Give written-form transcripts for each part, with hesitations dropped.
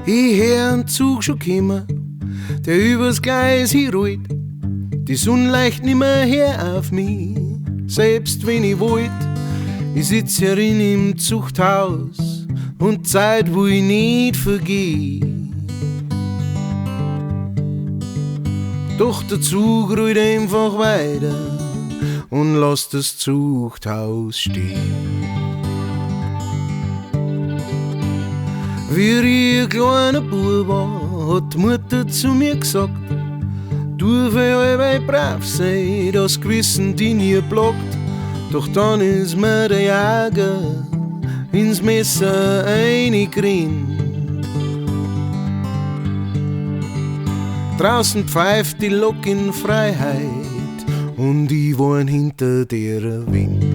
Ich hör einen Zug schon kommen, der übers Gleis hier rollt. Die Sonne leicht nimmer her auf mich, selbst wenn ich wollt. Ich sitz herin im Zuchthaus und Zeit, wo ich nicht vergeh. Doch der Zug rollt einfach weiter und lässt das Zuchthaus stehen. Wie ich kleiner Bub war, hat die Mutter zu mir gesagt, du für allweil brav sei, das Gewissen die nie blockt. Doch dann ist mir der Jäger ins Messer eingerinnt. Draußen pfeift die Lok in Freiheit und ich war hinter der Wind.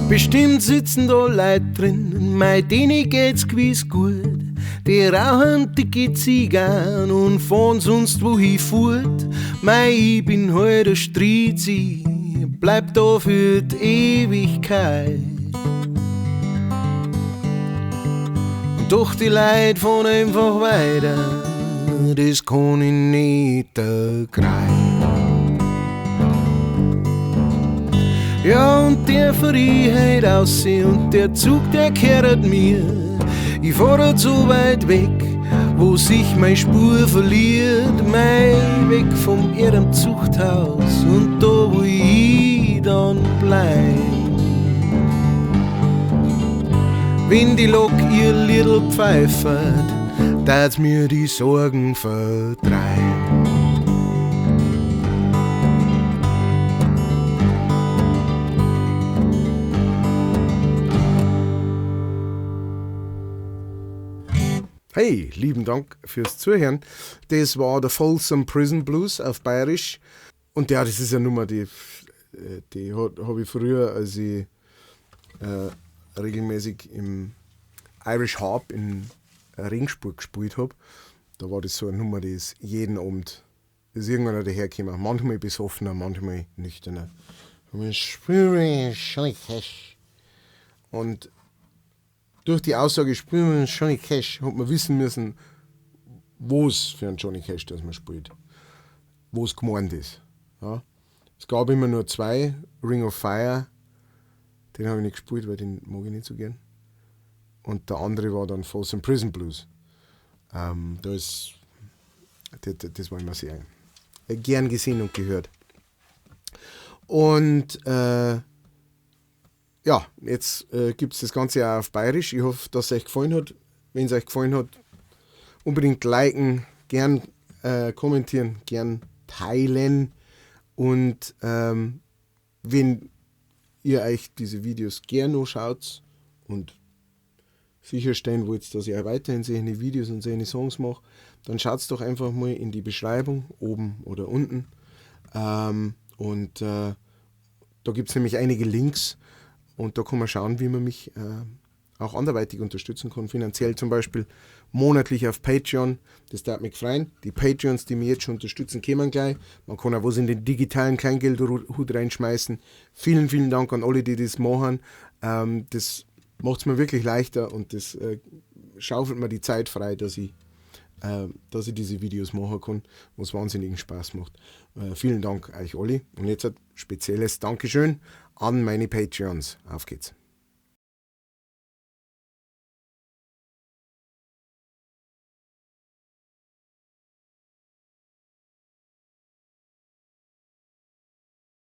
Bestimmt sitzen da Leute drin, mei denen geht's gewiss gut. Die rauchen dicke Zigarren und fahren sonst wohin fort. Mei, ich bin halt ein Strizi, bleib da für die Ewigkeit. Und doch die Leute fahren einfach weiter, das kann ich nicht ergreifen. Ja, und der Freiheit aussehen und der Zug, der kehrt mir. Ich fahr so weit weg, wo sich meine Spur verliert. Mei, weg vom ihrem Zuchthaus und da, wo ich dann bleib. Wenn die Lok ihr Liedl pfeifert, dass mir die Sorgen vertreiben. Hey, lieben Dank fürs Zuhören. Das war der Folsom Prison Blues auf Bayerisch. Und ja, das ist eine Nummer, die habe ich früher, als ich regelmäßig im Irish Harp in Regensburg gespielt habe. Da war das so eine Nummer, die ist jeden Abend ist irgendwann dahergekommen. Manchmal besoffener, manchmal nüchterner. Und durch die Aussage spielen wir Johnny Cash, hat man wissen müssen, wo es für einen Johnny Cash das man spielt. Wo es gemeint ist. Ja. Es gab immer nur zwei, Ring of Fire, den habe ich nicht gespielt, weil den mag ich nicht so gern. Und der andere war dann Folsom Prison Blues. Das war immer sehr gern gesehen und gehört. Und ja, jetzt gibt es das Ganze auch auf Bayerisch. Ich hoffe, dass es euch gefallen hat. Wenn es euch gefallen hat, unbedingt liken, gern kommentieren, gern teilen. Und wenn ihr euch diese Videos gern anschaut und sicherstellen wollt, dass ich auch weiterhin solche Videos und solche Songs mache, dann schaut doch einfach mal in die Beschreibung, oben oder unten. Da gibt es nämlich einige Links. Und da kann man schauen, wie man mich auch anderweitig unterstützen kann. Finanziell zum Beispiel monatlich auf Patreon. Das darf mich freuen. Die Patreons, die mich jetzt schon unterstützen, kommen gleich. Man kann auch was in den digitalen Kleingeldhut reinschmeißen. Vielen, vielen Dank an alle, die das machen. Das macht es mir wirklich leichter und das schaufelt mir die Zeit frei, dass ich diese Videos machen kann, was wahnsinnigen Spaß macht. Vielen Dank euch alle. Und jetzt ein spezielles Dankeschön an meine Patreons. Auf geht's.